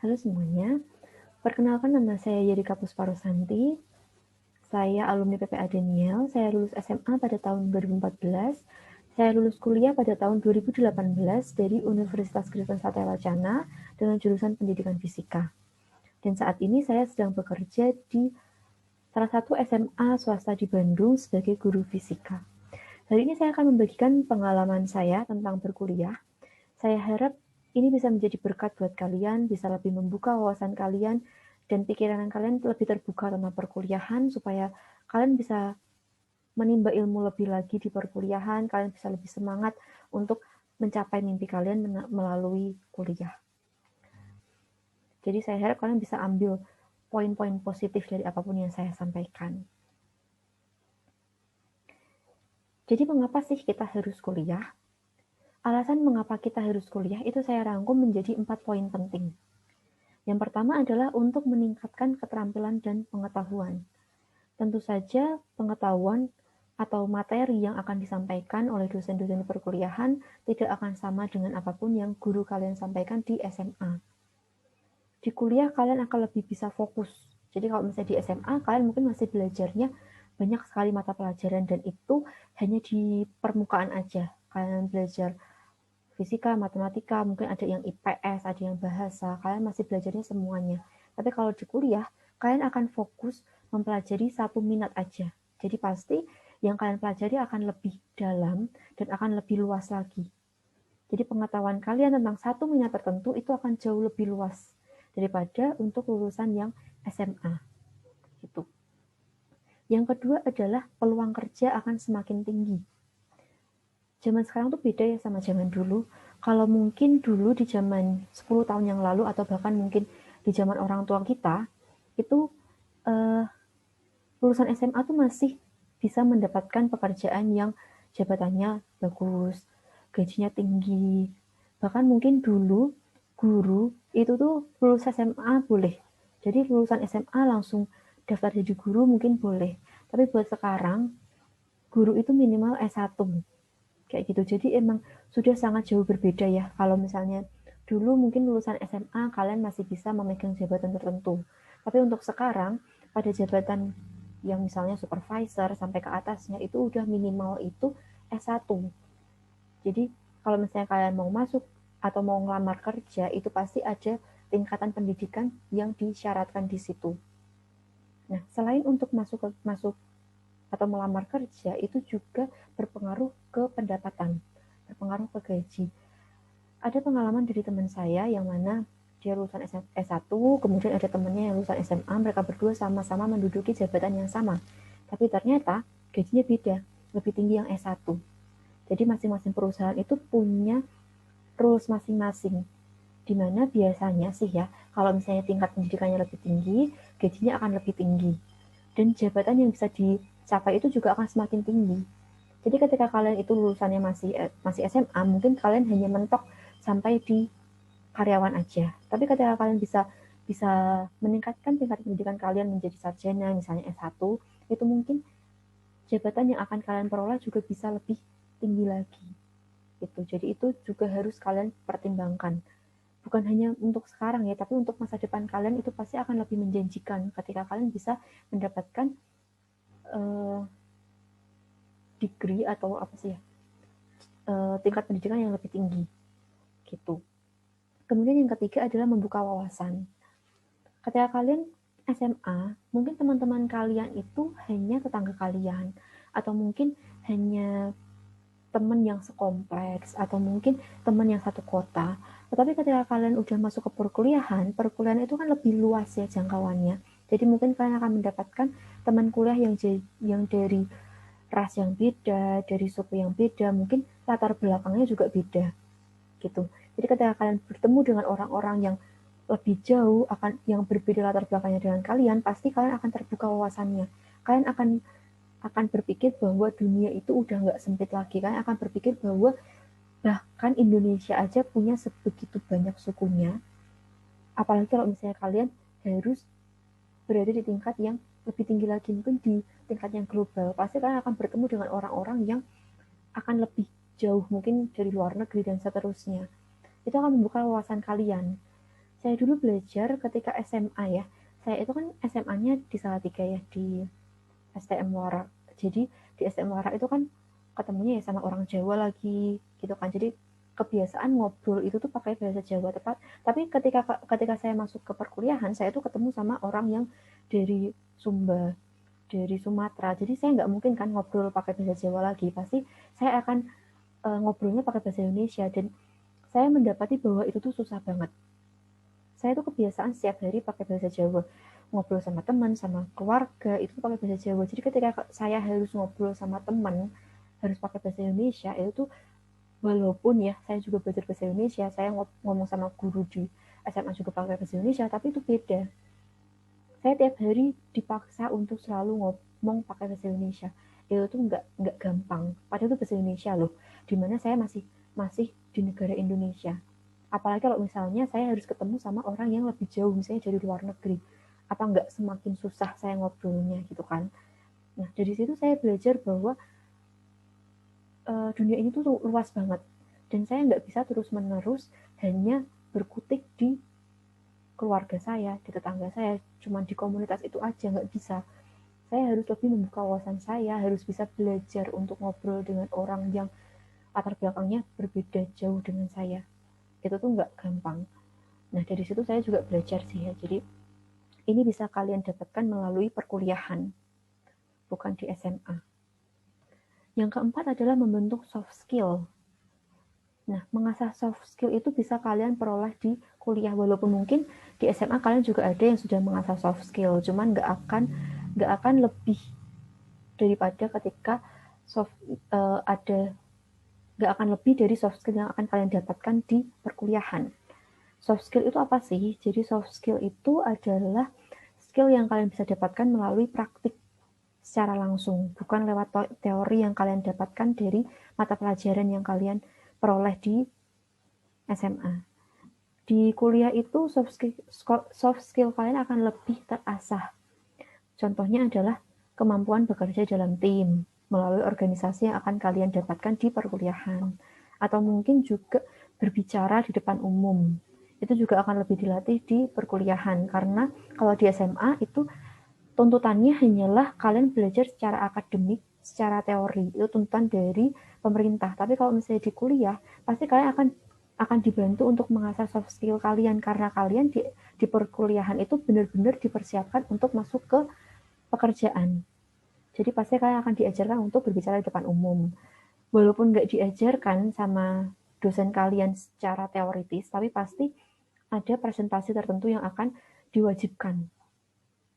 Halo semuanya, perkenalkan nama saya Yerika Pusparosanti. Saya alumni PPA Daniel, saya lulus SMA pada tahun 2014. Saya lulus kuliah pada tahun 2018 dari Universitas Kristen Satya Wacana dengan jurusan Pendidikan Fisika. Dan saat ini saya sedang bekerja di salah satu SMA swasta di Bandung sebagai guru fisika. Hari ini saya akan membagikan pengalaman saya tentang berkuliah. Saya harap ini bisa menjadi berkat buat kalian, bisa lebih membuka wawasan kalian, dan pikiran kalian lebih terbuka tentang perkuliahan, supaya kalian bisa menimba ilmu lebih lagi di perkuliahan, kalian bisa lebih semangat untuk mencapai mimpi kalian melalui kuliah. Jadi saya harap kalian bisa ambil poin-poin positif dari apapun yang saya sampaikan. Jadi mengapa sih kita harus kuliah? Alasan mengapa kita harus kuliah itu saya rangkum menjadi 4 poin penting. Yang pertama adalah untuk meningkatkan keterampilan dan pengetahuan. Tentu saja pengetahuan atau materi yang akan disampaikan oleh dosen-dosen perkuliahan tidak akan sama dengan apapun yang guru kalian sampaikan di SMA. Di kuliah kalian akan lebih bisa fokus. Jadi kalau misalnya di SMA kalian mungkin masih belajarnya banyak sekali mata pelajaran dan itu hanya di permukaan aja. Kalian belajar fisika, matematika, mungkin ada yang IPS, ada yang bahasa, kalian masih belajarnya semuanya. Tapi kalau di kuliah, kalian akan fokus mempelajari satu minat aja. Jadi pasti yang kalian pelajari akan lebih dalam dan akan lebih luas lagi. Jadi pengetahuan kalian tentang satu minat tertentu itu akan jauh lebih luas daripada untuk lulusan yang SMA. Gitu. Yang kedua adalah peluang kerja akan semakin tinggi. Zaman sekarang tuh beda ya sama zaman dulu. Kalau mungkin dulu di zaman 10 tahun yang lalu atau bahkan mungkin di zaman orang tua kita, itu uh, lulusan SMA tuh masih bisa mendapatkan pekerjaan yang jabatannya bagus, gajinya tinggi. Bahkan mungkin dulu guru itu tuh lulus SMA boleh. Jadi lulusan SMA langsung daftar jadi guru mungkin boleh. Tapi buat sekarang guru itu minimal S1 kayak gitu. Jadi emang sudah sangat jauh berbeda ya. Kalau misalnya dulu mungkin lulusan SMA kalian masih bisa memegang jabatan tertentu. Tapi untuk sekarang pada jabatan yang misalnya supervisor sampai ke atasnya itu udah minimal itu S1. Jadi kalau misalnya kalian mau masuk atau mau ngelamar kerja itu pasti ada tingkatan pendidikan yang disyaratkan di situ. Nah, selain untuk masuk atau melamar kerja itu juga berpengaruh ke pendapatan, berpengaruh ke gaji. Ada pengalaman dari teman saya yang mana dia lulusan S1, kemudian ada temannya yang lulusan SMA, mereka berdua sama-sama menduduki jabatan yang sama. Tapi ternyata gajinya beda, lebih tinggi yang S1. Jadi masing-masing perusahaan itu punya rules masing-masing. Di mana biasanya sih ya, kalau misalnya tingkat pendidikannya lebih tinggi, gajinya akan lebih tinggi. Dan jabatan yang bisa dicapai itu juga akan semakin tinggi. Jadi ketika kalian itu lulusannya masih SMA, mungkin kalian hanya mentok sampai di karyawan aja. Tapi ketika kalian bisa bisa meningkatkan tingkat pendidikan kalian menjadi sarjana, misalnya S1, itu mungkin jabatan yang akan kalian peroleh juga bisa lebih tinggi lagi. Gitu. Jadi itu juga harus kalian pertimbangkan. Bukan hanya untuk sekarang ya, tapi untuk masa depan kalian itu pasti akan lebih menjanjikan ketika kalian bisa mendapatkan uh, degree atau apa sih ya, tingkat pendidikan yang lebih tinggi gitu. Kemudian yang ketiga adalah membuka wawasan. Ketika kalian SMA, mungkin teman-teman kalian itu hanya tetangga kalian atau mungkin hanya teman yang sekompleks atau mungkin teman yang satu kota. Tetapi ketika kalian udah masuk ke perkuliahan, perkuliahan itu kan lebih luas ya jangkauannya. Jadi mungkin kalian akan mendapatkan teman kuliah yang dari ras yang beda, dari suku yang beda, mungkin latar belakangnya juga beda gitu. Jadi ketika kalian bertemu dengan orang-orang yang lebih jauh yang berbeda latar belakangnya dengan kalian, pasti kalian akan terbuka wawasannya. Kalian akan berpikir bahwa dunia itu udah nggak sempit lagi. Kalian akan berpikir bahwa bahkan Indonesia aja punya sebegitu banyak sukunya. Apalagi kalau misalnya kalian harus berada di tingkat yang lebih tinggi lagi, mungkin di tingkat yang global. Pasti kalian akan bertemu dengan orang-orang yang akan lebih jauh, mungkin dari luar negeri dan seterusnya. Itu akan membuka wawasan kalian. Saya dulu belajar ketika SMA ya. Saya itu kan SMA-nya di Salatiga ya, di STM Muara. Jadi di STM Muara itu kan ketemunya ya sama orang Jawa lagi gitu kan. Jadi kebiasaan ngobrol itu tuh pakai bahasa Jawa tepat. Tapi ketika saya masuk ke perkuliahan, saya tuh ketemu sama orang yang dari Sumba, dari Sumatera. Jadi saya nggak mungkin kan ngobrol pakai bahasa Jawa lagi. Pasti saya akan ngobrolnya pakai bahasa Indonesia, dan saya mendapati bahwa itu tuh susah banget. Saya tuh kebiasaan setiap hari pakai bahasa Jawa, ngobrol sama teman, sama keluarga itu pakai bahasa Jawa. Jadi ketika saya harus ngobrol sama teman harus pakai bahasa Indonesia, itu tuh walaupun ya saya juga belajar bahasa Indonesia, saya ngomong sama guru di SMA juga pakai bahasa Indonesia, tapi itu beda. Saya tiap hari dipaksa untuk selalu ngomong pakai bahasa Indonesia. Itu tuh nggak gampang. Padahal itu bahasa Indonesia loh, dimana saya masih di negara Indonesia. Apalagi kalau misalnya saya harus ketemu sama orang yang lebih jauh, misalnya dari luar negeri. Apa nggak semakin susah saya ngobrolnya gitu kan. Nah, dari situ saya belajar bahwa dunia ini tuh luas banget. Dan saya nggak bisa terus-menerus hanya berkutik di keluarga saya, di tetangga saya, cuma di komunitas itu aja, nggak bisa. Saya harus lebih membuka wawasan saya, harus bisa belajar untuk ngobrol dengan orang yang latar belakangnya berbeda jauh dengan saya. Itu tuh nggak gampang. Nah, dari situ saya juga belajar sih ya. Jadi, ini bisa kalian dapatkan melalui perkuliahan, bukan di SMA. Yang keempat adalah membentuk soft skill. Nah, mengasah soft skill itu bisa kalian peroleh di kuliah, walaupun mungkin di SMA kalian juga ada yang sudah mengasah soft skill, cuman nggak akan lebih daripada ketika ada nggak akan lebih dari soft skill yang akan kalian dapatkan di perkuliahan. Soft skill itu apa sih? Jadi soft skill itu adalah skill yang kalian bisa dapatkan melalui praktik secara langsung, bukan lewat teori yang kalian dapatkan dari mata pelajaran yang kalian peroleh di SMA. Di kuliah itu soft skill kalian akan lebih terasah. Contohnya adalah kemampuan bekerja dalam tim melalui organisasi yang akan kalian dapatkan di perkuliahan. Atau mungkin juga berbicara di depan umum. Itu juga akan lebih dilatih di perkuliahan. Karena kalau di SMA itu tuntutannya hanyalah kalian belajar secara akademik, secara teori. Itu tuntutan dari pemerintah. Tapi kalau misalnya di kuliah, pasti kalian akan dibantu untuk mengasah soft skill kalian, karena kalian di perkuliahan itu benar-benar dipersiapkan untuk masuk ke pekerjaan. Jadi pasti kalian akan diajarkan untuk berbicara di depan umum. Walaupun nggak diajarkan sama dosen kalian secara teoritis, tapi pasti ada presentasi tertentu yang akan diwajibkan.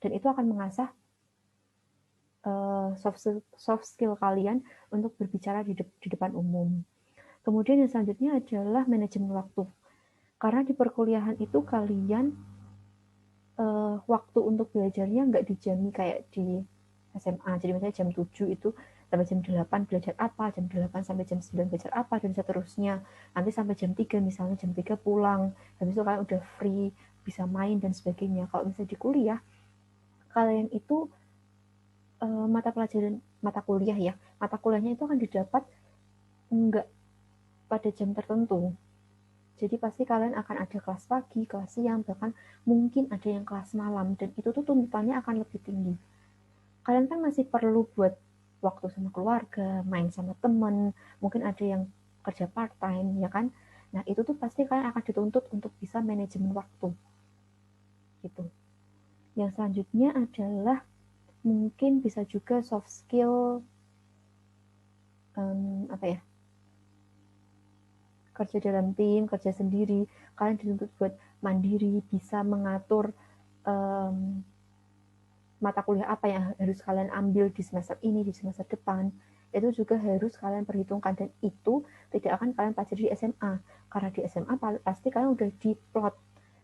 Dan itu akan mengasah soft skill kalian untuk berbicara di depan umum. Kemudian yang selanjutnya adalah manajemen waktu. Karena di perkuliahan itu kalian waktu untuk belajarnya nggak dijami kayak di SMA. Jadi misalnya jam 7 itu sampai jam 8 belajar apa, jam 8 sampai jam 9 belajar apa, dan seterusnya. Nanti sampai jam 3 misalnya, jam 3 pulang. Habis itu kalian udah free, bisa main dan sebagainya. Kalau misalnya di kuliah, kalian itu mata kuliahnya itu akan didapat enggak pada jam tertentu. Jadi pasti kalian akan ada kelas pagi, kelas siang, bahkan mungkin ada yang kelas malam, dan itu tuh tuntutannya akan lebih tinggi. Kalian kan masih perlu buat waktu sama keluarga, main sama temen, mungkin ada yang kerja part time, ya kan? Nah, itu tuh pasti kalian akan dituntut untuk bisa manajemen waktu. Gitu. Yang selanjutnya adalah mungkin bisa juga soft skill kerja dalam tim, kerja sendiri. Kalian dituntut buat mandiri, bisa mengatur mata kuliah apa yang harus kalian ambil di semester ini, di semester depan. Itu juga harus kalian perhitungkan, dan itu tidak akan kalian pelajari di SMA. Karena di SMA pasti kalian udah diplot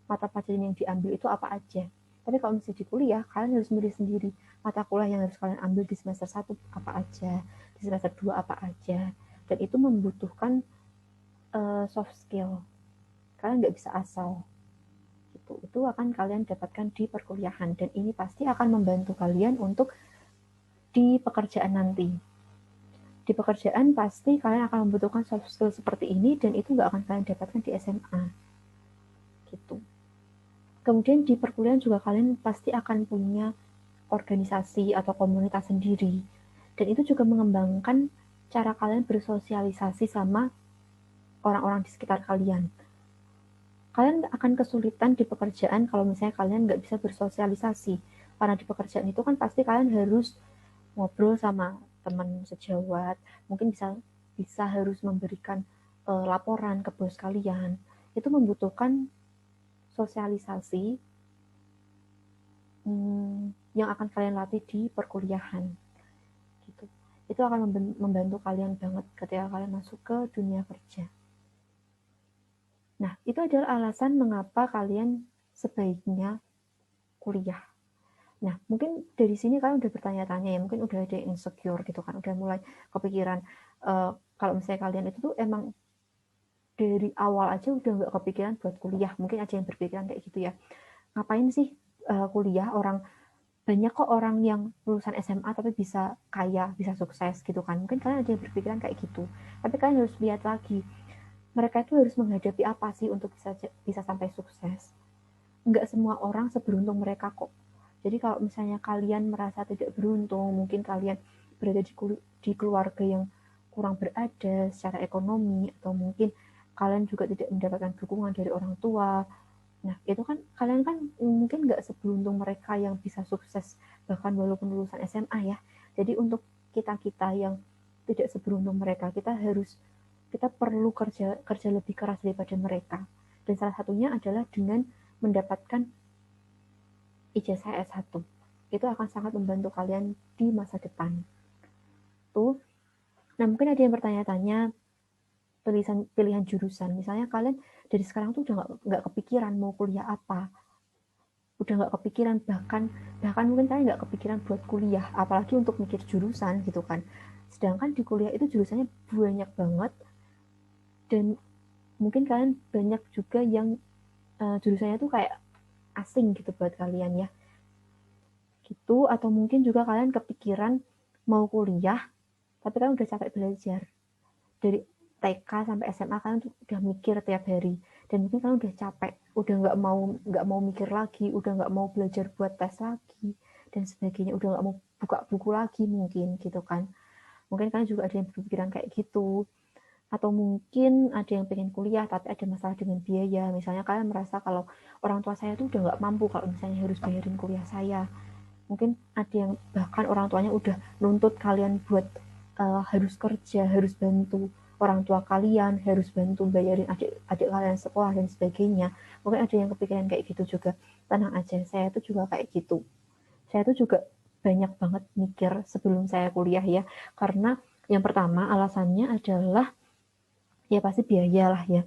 mata pelajaran yang diambil itu apa aja. Tapi kalau misalnya di kuliah, kalian harus milih sendiri mata kuliah yang harus kalian ambil di semester 1 apa aja, di semester 2 apa aja. Dan itu membutuhkan soft skill. Kalian nggak bisa asal. Itu akan kalian dapatkan di perkuliahan, dan ini pasti akan membantu kalian untuk di pekerjaan nanti. Di pekerjaan pasti kalian akan membutuhkan soft skill seperti ini, dan itu nggak akan kalian dapatkan di SMA. Gitu. Kemudian di perkuliahan juga kalian pasti akan punya organisasi atau komunitas sendiri. Dan itu juga mengembangkan cara kalian bersosialisasi sama orang-orang di sekitar kalian. Kalian akan kesulitan di pekerjaan kalau misalnya kalian nggak bisa bersosialisasi. Karena di pekerjaan itu kan pasti kalian harus ngobrol sama teman sejawat, mungkin bisa harus memberikan laporan ke bos kalian. Itu membutuhkan sosialisasi yang akan kalian latih di perkuliahan. Gitu. Itu akan membantu kalian banget ketika kalian masuk ke dunia kerja. Nah, itu adalah alasan mengapa kalian sebaiknya kuliah. Nah, mungkin dari sini kalian udah bertanya-tanya ya, mungkin udah ada insecure gitu kan, udah mulai kepikiran kalau misalnya kalian itu tuh emang dari awal aja udah nggak kepikiran buat kuliah. Mungkin ada yang berpikiran kayak gitu ya. Ngapain sih kuliah? Banyak kok orang yang lulusan SMA tapi bisa kaya, bisa sukses gitu kan. Mungkin kalian ada yang berpikiran kayak gitu. Tapi kalian harus lihat lagi, mereka itu harus menghadapi apa sih untuk bisa sampai sukses. Nggak semua orang seberuntung mereka kok. Jadi kalau misalnya kalian merasa tidak beruntung, mungkin kalian berada di keluarga yang kurang berada secara ekonomi, atau mungkin kalian juga tidak mendapatkan dukungan dari orang tua. Nah, itu kan kalian kan mungkin nggak seberuntung mereka yang bisa sukses bahkan walaupun lulusan SMA ya. Jadi untuk kita-kita yang tidak seberuntung mereka, kita perlu kerja lebih keras daripada mereka. Dan salah satunya adalah dengan mendapatkan ijazah S1. Itu akan sangat membantu kalian di masa depan. Tuh. Nah, mungkin ada yang bertanya-tanya pilihan jurusan. Misalnya kalian dari sekarang tuh udah nggak kepikiran mau kuliah apa, udah nggak kepikiran, bahkan mungkin kalian nggak kepikiran buat kuliah, apalagi untuk mikir jurusan gitu kan. Sedangkan di kuliah itu jurusannya banyak banget, dan mungkin kalian banyak juga yang jurusannya tuh kayak asing gitu buat kalian ya gitu. Atau mungkin juga kalian kepikiran mau kuliah tapi kalian udah capek belajar dari TK sampai SMA, kalian tuh udah mikir tiap hari, dan mungkin kalian udah capek, udah nggak mau mikir lagi, udah nggak mau belajar buat tes lagi dan sebagainya, udah nggak mau buka buku lagi mungkin gitu kan. Mungkin kalian juga ada yang berpikiran kayak gitu. Atau mungkin ada yang pengen kuliah tapi ada masalah dengan biaya. Misalnya kalian merasa kalau orang tua saya tuh udah nggak mampu kalau misalnya harus bayarin kuliah saya. Mungkin ada yang bahkan orang tuanya udah nuntut kalian buat harus kerja, harus bantu orang tua kalian, harus bantu bayarin adik kalian sekolah dan sebagainya. Mungkin ada yang kepikiran kayak gitu juga. Tenang aja, saya tuh juga kayak gitu. Saya tuh juga banyak banget mikir sebelum saya kuliah ya. Karena yang pertama alasannya adalah ya pasti biaya lah ya.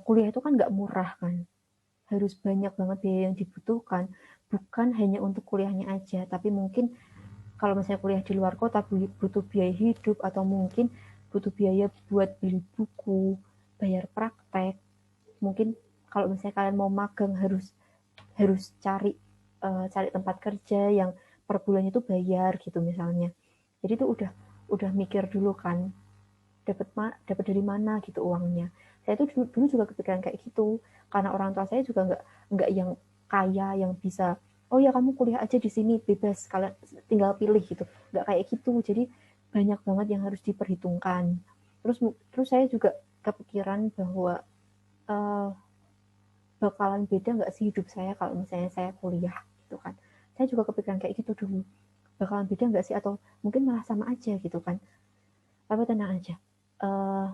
Kuliah itu kan nggak murah kan. Harus banyak banget biaya yang dibutuhkan. Bukan hanya untuk kuliahnya aja, tapi mungkin kalau misalnya kuliah di luar kota butuh biaya hidup, atau mungkin butuh biaya buat beli buku, bayar praktek. Mungkin kalau misalnya kalian mau magang harus harus cari tempat kerja yang per bulan itu bayar gitu misalnya. Jadi itu udah mikir dulu kan, dapat dari mana gitu uangnya. Saya itu dulu juga kepikiran kayak gitu, karena orang tua saya juga nggak yang kaya yang bisa, oh ya kamu kuliah aja di sini bebas, kalian tinggal pilih gitu, nggak kayak gitu. Jadi banyak banget yang harus diperhitungkan. Terus saya juga kepikiran bahwa uh, bakalan beda nggak sih hidup saya kalau misalnya saya kuliah gitu kan. Saya juga kepikiran kayak gitu dulu, bakalan beda nggak sih, atau mungkin malah sama aja gitu kan. Tapi tenang aja, uh,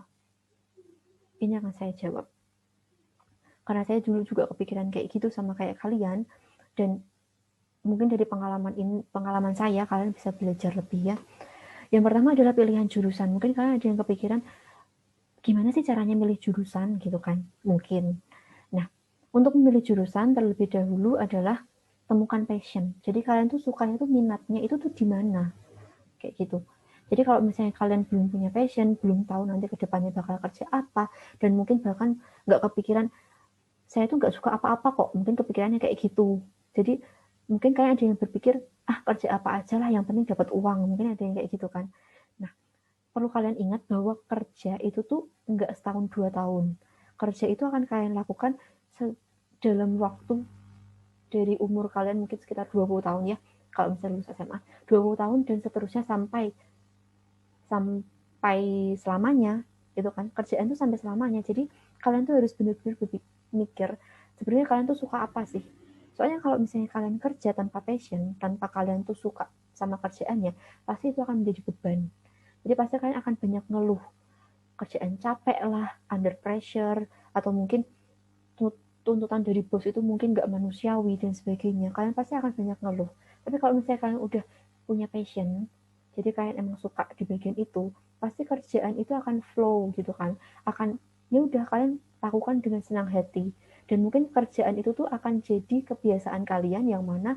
ini akan saya jawab. Karena saya dulu juga kepikiran kayak gitu sama kayak kalian, dan mungkin dari pengalaman saya kalian bisa belajar lebih ya. Yang pertama adalah pilihan jurusan. Mungkin kalian ada yang kepikiran gimana sih caranya milih jurusan gitu kan? Mungkin. Nah, untuk memilih jurusan terlebih dahulu adalah temukan passion. Jadi kalian tuh sukanya tuh minatnya itu tuh di mana? Kayak gitu. Jadi kalau misalnya kalian belum punya passion, belum tahu nanti kedepannya bakal kerja apa, dan mungkin bahkan nggak kepikiran saya tuh nggak suka apa-apa kok, mungkin kepikirannya kayak gitu. Jadi mungkin kalian ada yang berpikir kerja apa aja lah yang penting dapat uang, mungkin ada yang kayak gitu kan. Nah, perlu kalian ingat bahwa kerja itu tuh nggak setahun 2 tahun. Kerja itu akan kalian lakukan dalam waktu dari umur kalian mungkin sekitar 20 tahun ya, kalau misalnya lulus SMA, 20 tahun dan seterusnya sampai selamanya, gitu kan. Kerjaan tuh sampai selamanya. Jadi kalian tuh harus benar-benar mikir sebenarnya kalian tuh suka apa sih. Soalnya kalau misalnya kalian kerja tanpa passion, tanpa kalian tuh suka sama kerjaannya, pasti itu akan menjadi beban. Jadi pasti kalian akan banyak ngeluh. Kerjaan capek lah, under pressure, atau mungkin tuntutan dari bos itu mungkin nggak manusiawi dan sebagainya. Kalian pasti akan banyak ngeluh. Tapi kalau misalnya kalian udah punya passion, jadi kalian emang suka di bagian itu, pasti kerjaan itu akan flow gitu kan. Akan ya udah kalian lakukan dengan senang hati. Dan mungkin kerjaan itu tuh akan jadi kebiasaan kalian yang mana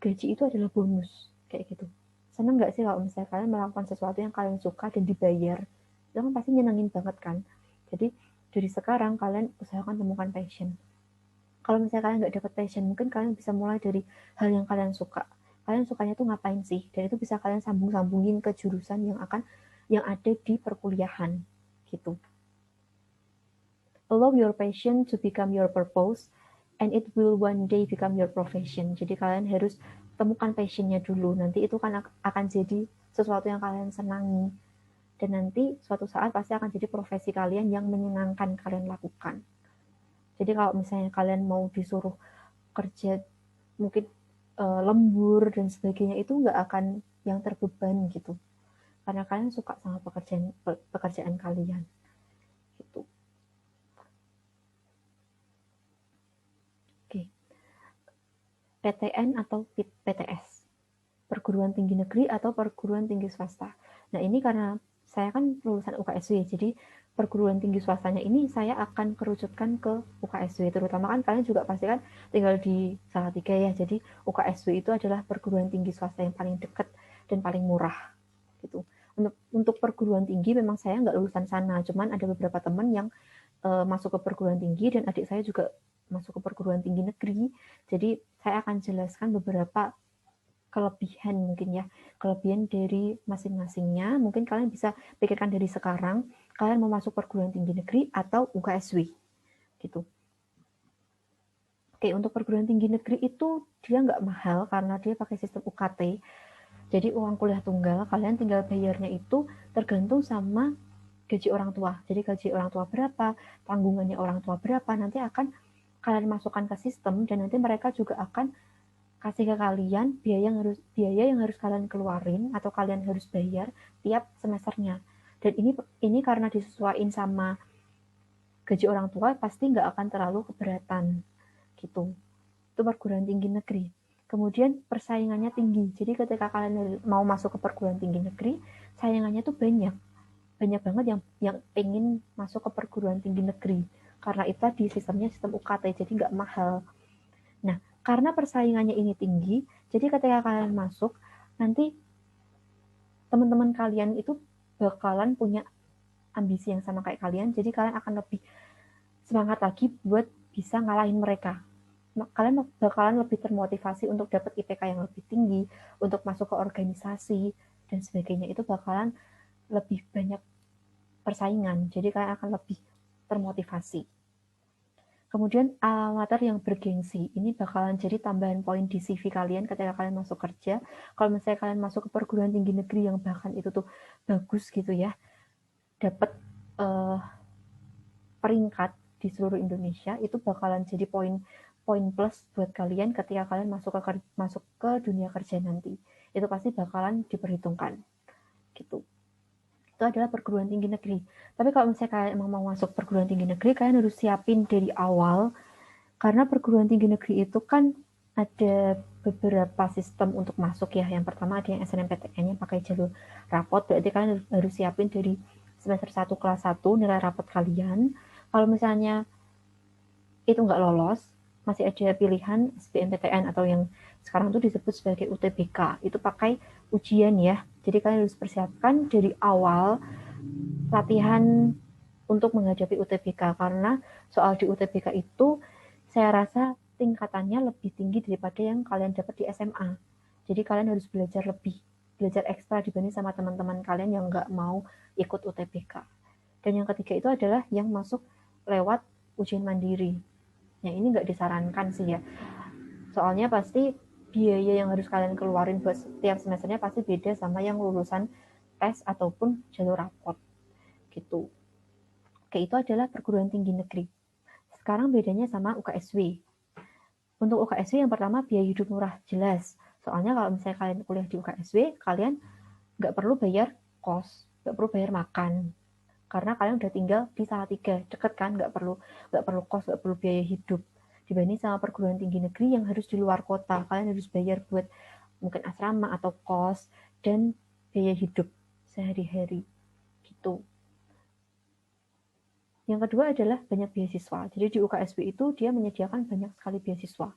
gaji itu adalah bonus kayak gitu. Seneng nggak sih kalau misalnya kalian melakukan sesuatu yang kalian suka dan dibayar? Itu kan pasti nyenengin banget kan. Jadi dari sekarang kalian usahakan temukan passion. Kalau misalnya kalian nggak dapat passion, mungkin kalian bisa mulai dari hal yang kalian suka. Kalian sukanya tuh ngapain sih? Dan itu bisa kalian sambung-sambungin ke jurusan yang ada di perkuliahan gitu. Allow your passion to become your purpose, and it will one day become your profession. Jadi kalian harus temukan passionnya dulu. Nanti itu kan akan jadi sesuatu yang kalian senangi. Dan nanti suatu saat pasti akan jadi profesi kalian yang menyenangkan kalian lakukan. Jadi kalau misalnya kalian mau disuruh kerja mungkin lembur dan sebagainya, itu nggak akan yang terbeban gitu. Karena kalian suka sama pekerjaan kalian gitu. Oke. PTN atau PTS, perguruan tinggi negeri atau perguruan tinggi swasta. Nah ini karena saya kan lulusan UKSW, jadi perguruan tinggi swastanya ini saya akan kerucutkan ke UKSW, terutama kan kalian juga pasti kan tinggal di Salatiga ya, jadi UKSW itu adalah perguruan tinggi swasta yang paling dekat dan paling murah gitu. Untuk perguruan tinggi memang saya nggak lulusan sana, cuman ada beberapa teman yang masuk ke perguruan tinggi dan adik saya juga masuk ke perguruan tinggi negeri. Jadi saya akan jelaskan beberapa kelebihan mungkin ya, kelebihan dari masing-masingnya. Mungkin kalian bisa pikirkan dari sekarang, kalian mau masuk perguruan tinggi negeri atau UKSW gitu. Oke, untuk perguruan tinggi negeri itu dia nggak mahal karena dia pakai sistem UKT. Jadi uang kuliah tunggal, kalian tinggal bayarnya itu tergantung sama gaji orang tua. Jadi gaji orang tua berapa, tanggungannya orang tua berapa, nanti akan kalian masukkan ke sistem dan nanti mereka juga akan kasih ke kalian biaya yang harus kalian keluarin atau kalian harus bayar tiap semesternya. Dan ini karena disesuaikan sama gaji orang tua pasti nggak akan terlalu keberatan gitu. Itu perguruan tinggi negeri. Kemudian persaingannya tinggi. Jadi ketika kalian mau masuk ke perguruan tinggi negeri, saingannya tuh banyak banget yang pengen masuk ke perguruan tinggi negeri karena itu di sistemnya sistem UKT jadi nggak mahal. Nah karena persaingannya ini tinggi, jadi ketika kalian masuk nanti teman-teman kalian itu bakalan punya ambisi yang sama kayak kalian, jadi kalian akan lebih semangat lagi buat bisa ngalahin mereka. Kalian bakalan lebih termotivasi untuk dapat IPK yang lebih tinggi, untuk masuk ke organisasi dan sebagainya. Itu bakalan lebih banyak persaingan, jadi kalian akan lebih termotivasi. Kemudian alma mater yang bergengsi, ini bakalan jadi tambahan poin di CV kalian ketika kalian masuk kerja. Kalau misalnya kalian masuk ke perguruan tinggi negeri yang bahkan itu tuh bagus gitu ya, dapat peringkat di seluruh Indonesia, itu bakalan jadi poin plus buat kalian ketika kalian masuk ke dunia kerja nanti. Itu pasti bakalan diperhitungkan gitu. Itu adalah perguruan tinggi negeri. Tapi kalau misalnya kalian emang mau masuk perguruan tinggi negeri, kalian harus siapin dari awal, karena perguruan tinggi negeri itu kan ada beberapa sistem untuk masuk ya. Yang pertama ada yang SNMPTN yang pakai jalur rapot, berarti kalian harus siapin dari semester 1 kelas 1 nilai rapot kalian. Kalau misalnya itu nggak lolos, masih ada pilihan SBMPTN atau yang sekarang itu disebut sebagai UTBK. Itu pakai ujian ya. Jadi kalian harus persiapkan dari awal latihan untuk menghadapi UTBK karena soal di UTBK itu saya rasa tingkatannya lebih tinggi daripada yang kalian dapat di SMA. Jadi kalian harus belajar ekstra dibanding sama teman-teman kalian yang nggak mau ikut UTBK. Dan yang ketiga itu adalah yang masuk lewat ujian mandiri. Yang ini nggak disarankan sih ya. Soalnya pasti biaya yang harus kalian keluarin buat setiap semesternya pasti beda sama yang lulusan tes ataupun jalur rapot gitu. Oke, itu adalah perguruan tinggi negeri. Sekarang bedanya sama UKSW. Untuk UKSW yang pertama biaya hidup murah, jelas. Soalnya kalau misalnya kalian kuliah di UKSW, kalian nggak perlu bayar kos, nggak perlu bayar makan. Karena kalian udah tinggal di Salatiga, deket kan, nggak perlu kos, nggak perlu biaya hidup. Dibanding sama perguruan tinggi negeri yang harus di luar kota, kalian harus bayar buat mungkin asrama atau kos dan biaya hidup sehari-hari gitu. Yang kedua adalah banyak beasiswa. Jadi di UKSW itu dia menyediakan banyak sekali beasiswa.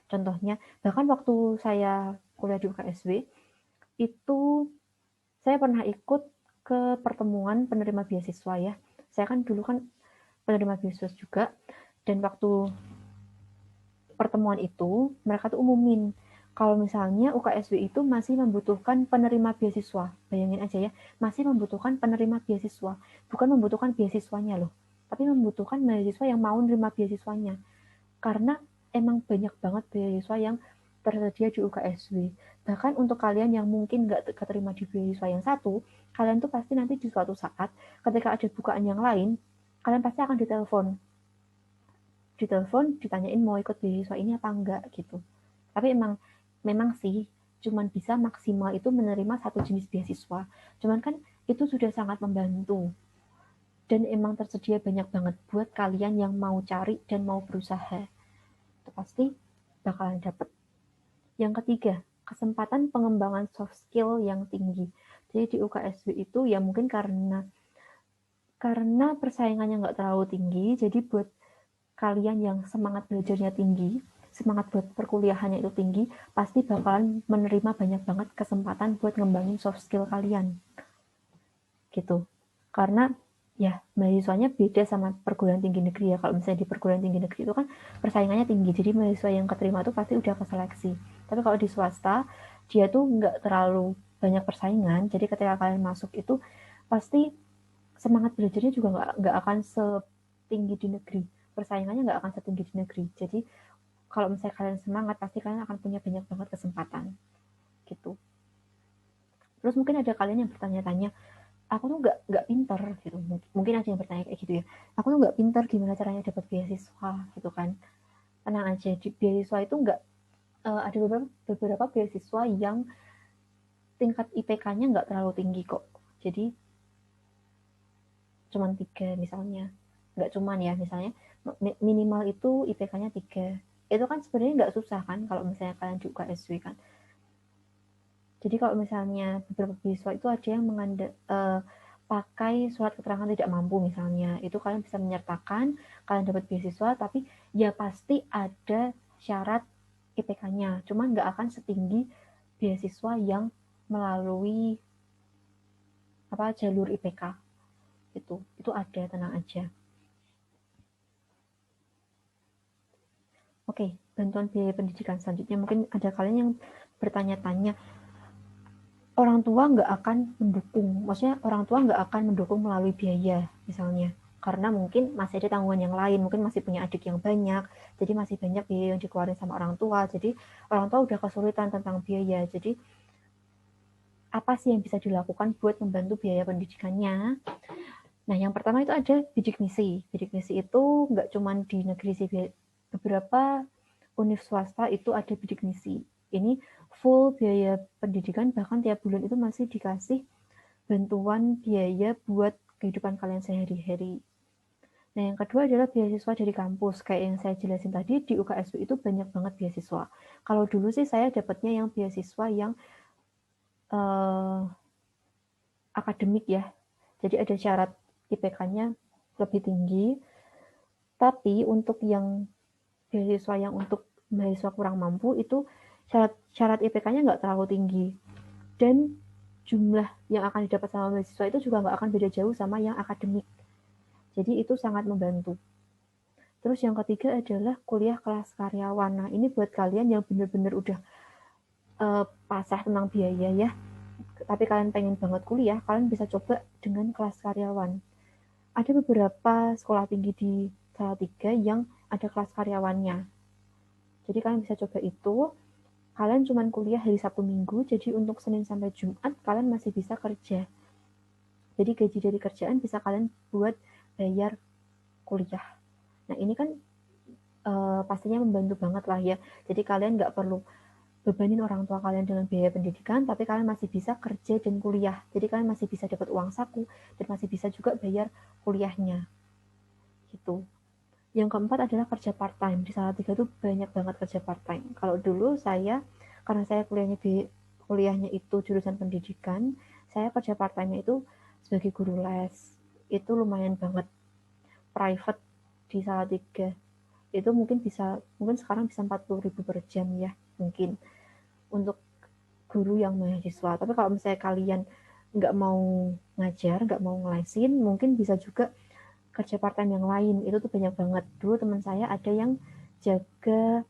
Contohnya, bahkan waktu saya kuliah di UKSW, itu saya pernah ikut ke pertemuan penerima beasiswa ya. Saya kan dulu kan penerima beasiswa juga, dan waktu pertemuan itu, mereka tuh umumin, kalau misalnya UKSW itu masih membutuhkan penerima beasiswa. Bayangin aja ya, masih membutuhkan penerima beasiswa. Bukan membutuhkan beasiswanya loh, tapi membutuhkan mahasiswa yang mau nerima beasiswanya. Karena emang banyak banget beasiswa yang tersedia di UKSW. Bahkan untuk kalian yang mungkin nggak keterima di beasiswa yang satu, kalian tuh pasti nanti di suatu saat, ketika ada bukaan yang lain, kalian pasti akan ditelepon, ditanyain mau ikut beasiswa ini apa enggak gitu. Tapi memang sih cuman bisa maksimal itu menerima satu jenis beasiswa. Cuman kan itu sudah sangat membantu. Dan emang tersedia banyak banget buat kalian yang mau cari dan mau berusaha. Itu pasti bakalan dapet. Yang ketiga, kesempatan pengembangan soft skill yang tinggi. Jadi di UKSW itu ya mungkin karena persaingannya nggak terlalu tinggi, jadi buat kalian yang semangat belajarnya tinggi, semangat buat perkuliahannya itu tinggi, pasti bakalan menerima banyak banget kesempatan buat ngembangin soft skill kalian. Gitu. Karena ya mahasiswanya beda sama perguruan tinggi negeri ya. Kalau misalnya di perguruan tinggi negeri itu kan persaingannya tinggi, jadi mahasiswa yang keterima itu pasti udah keseleksi. Tapi kalau di swasta, dia tuh nggak terlalu banyak persaingan, jadi ketika kalian masuk itu pasti semangat belajarnya juga nggak akan setinggi di negeri, persaingannya nggak akan setinggi di negeri. Jadi kalau misalnya kalian semangat, pasti kalian akan punya banyak banget kesempatan gitu. Terus mungkin ada kalian yang bertanya-tanya, aku tuh nggak pinter gitu, mungkin ada yang bertanya kayak gitu ya, aku tuh nggak pinter gimana caranya dapat beasiswa gitu kan. Tenang aja, di beasiswa itu nggak ada beberapa beasiswa yang tingkat IPK-nya nggak terlalu tinggi kok. Jadi cuman 3 misalnya, nggak cuman ya, misalnya minimal itu IPK-nya 3. Itu kan sebenarnya nggak susah kan kalau misalnya kalian di UKSW kan. Jadi kalau misalnya beberapa beasiswa itu ada yang pakai surat keterangan tidak mampu misalnya, itu kalian bisa menyertakan kalian dapat beasiswa, tapi ya pasti ada syarat IPK-nya, cuman nggak akan setinggi beasiswa yang melalui jalur IPK. Itu ada, tenang aja. Oke, bantuan biaya pendidikan selanjutnya, mungkin ada kalian yang bertanya-tanya, orang tua nggak akan mendukung, maksudnya orang tua nggak akan mendukung melalui biaya misalnya, karena mungkin masih ada tanggungan yang lain, mungkin masih punya adik yang banyak, jadi masih banyak biaya yang dikeluarin sama orang tua, jadi orang tua udah kesulitan tentang biaya. Jadi apa sih yang bisa dilakukan buat membantu biaya pendidikannya? Nah, yang pertama itu ada bidik misi. Bidik misi itu nggak cuma di negeri sih, beberapa univ swasta itu ada bidik misi. Ini full biaya pendidikan, bahkan tiap bulan itu masih dikasih bantuan biaya buat kehidupan kalian sehari-hari. Nah, yang kedua adalah beasiswa dari kampus. Kayak yang saya jelasin tadi, di UKSW itu banyak banget beasiswa. Kalau dulu sih saya dapatnya yang beasiswa yang akademik ya. Jadi ada syarat IPK-nya lebih tinggi. Tapi untuk yang beasiswa yang untuk mahasiswa kurang mampu itu syarat IPK-nya nggak terlalu tinggi. Dan jumlah yang akan didapat sama mahasiswa itu juga nggak akan beda jauh sama yang akademik. Jadi itu sangat membantu. Terus yang ketiga adalah kuliah kelas karyawan. Nah, ini buat kalian yang benar-benar udah pasrah tentang biaya ya, tapi kalian pengen banget kuliah, kalian bisa coba dengan kelas karyawan. Ada beberapa sekolah tinggi di Salatiga yang ada kelas karyawannya. Jadi kalian bisa coba itu. Kalian cuma kuliah hari Sabtu Minggu, jadi untuk Senin sampai Jumat kalian masih bisa kerja. Jadi gaji dari kerjaan bisa kalian buat bayar kuliah. Nah ini kan pastinya membantu banget lah ya. Jadi kalian nggak perlu bebanin orang tua kalian dengan biaya pendidikan, tapi kalian masih bisa kerja dan kuliah. Jadi kalian masih bisa dapat uang saku dan masih bisa juga bayar kuliahnya. Gitu. Yang keempat adalah kerja part time. Di Salatiga tuh banyak banget kerja part time. Kalau dulu saya, karena saya kuliahnya itu jurusan pendidikan, saya kerja part time-nya itu sebagai guru les. Itu lumayan banget private di Salatiga. Itu mungkin sekarang bisa 40.000 per jam ya, mungkin untuk guru yang mahasiswa. Tapi kalau misalnya kalian nggak mau ngajar, nggak mau ngelesin, mungkin bisa juga kerja part time yang lain. Itu tuh banyak banget. Dulu teman saya ada yang jaga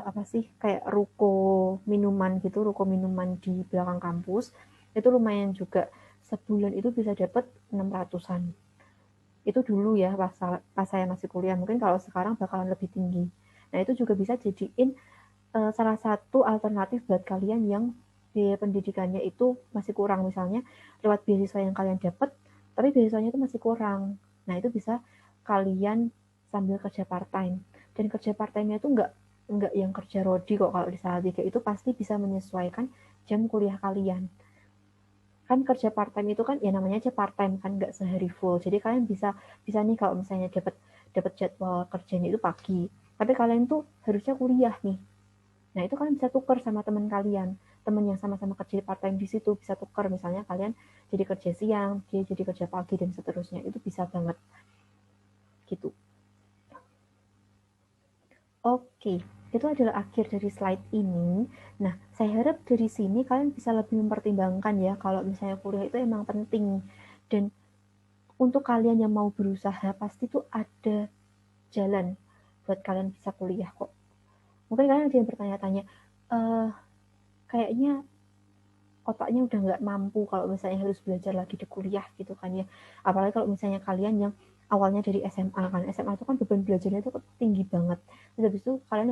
apa sih, kayak ruko minuman gitu, ruko minuman di belakang kampus. Itu lumayan juga, sebulan itu bisa dapat 600-an. Itu dulu ya pas saya masih kuliah. Mungkin kalau sekarang bakalan lebih tinggi. Nah itu juga bisa jadiin salah satu alternatif buat kalian yang biaya pendidikannya itu masih kurang, misalnya lewat beasiswa yang kalian dapat tapi beasiswanya itu masih kurang. Nah itu bisa kalian sambil kerja part time, dan kerja part time-nya itu nggak yang kerja rodi kok. Kalau di Salatiga itu pasti bisa menyesuaikan jam kuliah kalian. Kan kerja part time itu kan ya namanya aja part time kan, nggak sehari full. Jadi kalian bisa bisa nih kalau misalnya dapat jadwal kerjanya itu pagi, tapi kalian tuh harusnya kuliah nih. Nah, itu kalian bisa tukar sama teman kalian. Teman yang sama-sama kerja part time di situ bisa tukar. Misalnya kalian jadi kerja siang, dia jadi kerja pagi, dan seterusnya. Itu bisa banget. Gitu. Oke, itu adalah akhir dari slide ini. Nah, saya harap dari sini kalian bisa lebih mempertimbangkan ya, kalau misalnya kuliah itu emang penting. Dan untuk kalian yang mau berusaha, pasti tuh ada jalan buat kalian bisa kuliah kok. Mungkin kalian ada yang bertanya-tanya, kayaknya otaknya udah nggak mampu kalau misalnya harus belajar lagi di kuliah gitu kan ya. Apalagi kalau misalnya kalian yang awalnya dari SMA kan. SMA itu kan beban belajarnya itu tinggi banget. Terus habis itu kalian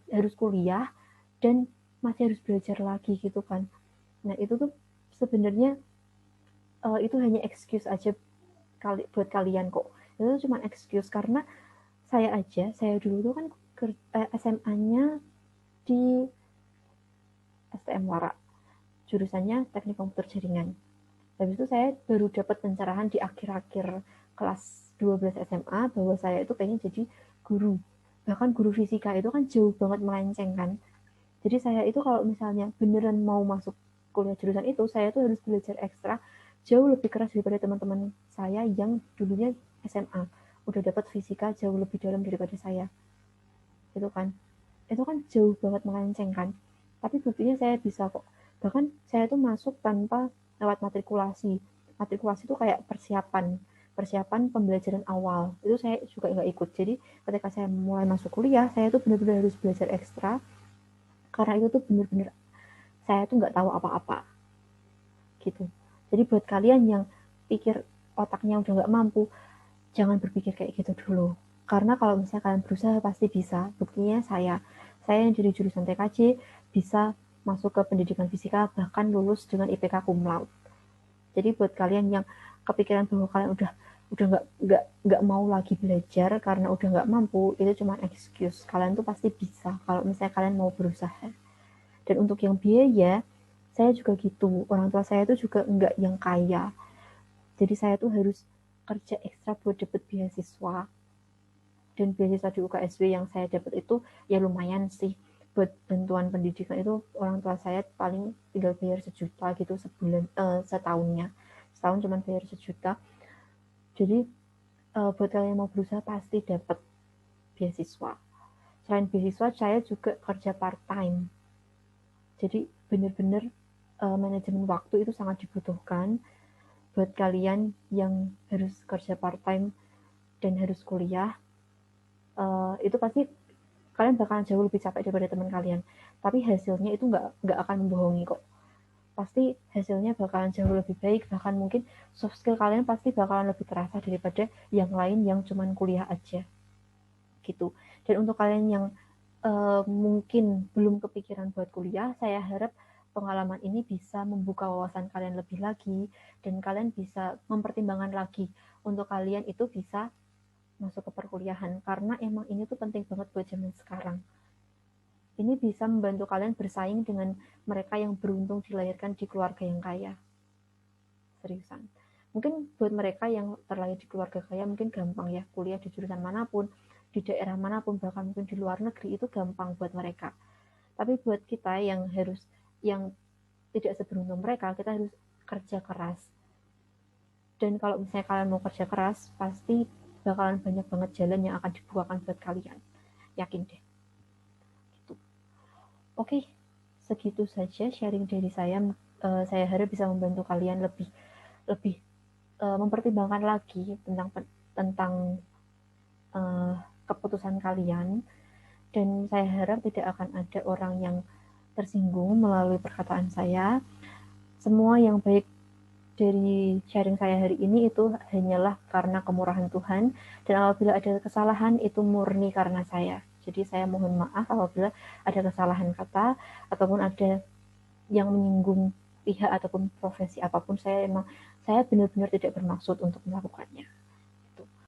harus kuliah dan masih harus belajar lagi gitu kan. Nah, itu tuh sebenarnya itu hanya excuse aja buat kalian kok. Itu cuma excuse karena saya dulu tuh kan SMA-nya di STM Wara. Jurusannya Teknik Komputer Jaringan. Habis itu saya baru dapat pencerahan di akhir-akhir kelas 12 SMA bahwa saya itu pengen jadi guru. Bahkan guru fisika itu kan jauh banget melenceng kan. Jadi saya itu kalau misalnya beneran mau masuk kuliah jurusan itu, saya tuh harus belajar ekstra jauh lebih keras daripada teman-teman saya yang dulunya SMA. Udah dapat fisika jauh lebih dalam daripada saya. Itu kan jauh banget melenceng kan. Tapi buktinya saya bisa kok. Bahkan saya tuh masuk tanpa lewat matrikulasi. Matrikulasi itu kayak persiapan pembelajaran awal. Itu saya juga nggak ikut. Jadi ketika saya mulai masuk kuliah, saya tuh benar-benar harus belajar ekstra, karena itu tuh benar-benar saya tuh nggak tahu apa-apa gitu. Jadi buat kalian yang pikir otaknya udah nggak mampu, jangan berpikir kayak gitu dulu. Karena kalau misalnya kalian berusaha pasti bisa. Buktinya saya yang dari jurusan TKJ bisa masuk ke pendidikan fisika, bahkan lulus dengan IPK cum laude. Jadi buat kalian yang kepikiran bahwa kalian udah nggak mau lagi belajar karena udah nggak mampu, itu cuma excuse. Kalian tuh pasti bisa kalau misalnya kalian mau berusaha. Dan untuk yang biaya, saya juga gitu. Orang tua saya tuh juga nggak yang kaya. Jadi saya tuh harus kerja ekstra buat dapet beasiswa. Dan beasiswa di UKSW yang saya dapat itu ya lumayan sih. Buat bantuan pendidikan itu orang tua saya paling tinggal bayar 1 juta gitu sebulan, setahunnya. Setahun cuma bayar 1 juta. Jadi buat kalian yang mau berusaha pasti dapat beasiswa. Selain beasiswa, saya juga kerja part time. Jadi benar-benar manajemen waktu itu sangat dibutuhkan buat kalian yang harus kerja part time dan harus kuliah. Itu pasti kalian bakalan jauh lebih capek daripada teman kalian. Tapi hasilnya itu nggak akan membohongi kok. pasti hasilnya bakalan jauh lebih baik, bahkan mungkin soft skill kalian pasti bakalan lebih terasa daripada yang lain yang cuman kuliah aja gitu. Dan untuk kalian yang mungkin belum kepikiran buat kuliah, saya harap pengalaman ini bisa membuka wawasan kalian lebih lagi dan kalian bisa mempertimbangkan lagi untuk kalian itu bisa masuk ke perkuliahan, karena emang ini tuh penting banget buat zaman sekarang. Ini bisa membantu kalian bersaing dengan mereka yang beruntung dilahirkan di keluarga yang kaya. Seriusan. Mungkin buat mereka yang terlahir di keluarga kaya mungkin gampang ya, kuliah di jurusan manapun, di daerah manapun, bahkan mungkin di luar negeri itu gampang buat mereka. Tapi buat kita yang tidak seberuntung mereka, kita harus kerja keras. Dan kalau misalnya kalian mau kerja keras, pasti bakalan banyak banget jalan yang akan dibukakan buat kalian. Yakin deh. Gitu. Oke, segitu saja sharing dari saya. Saya harap bisa membantu kalian lebih lebih mempertimbangkan lagi tentang uh, keputusan kalian, dan saya harap tidak akan ada orang yang tersinggung melalui perkataan saya. Semua yang baik dari sharing saya hari ini itu hanyalah karena kemurahan Tuhan, dan apabila ada kesalahan itu murni karena saya. Jadi saya mohon maaf apabila ada kesalahan kata ataupun ada yang menyinggung pihak ataupun profesi apapun. Saya benar-benar tidak bermaksud untuk melakukannya.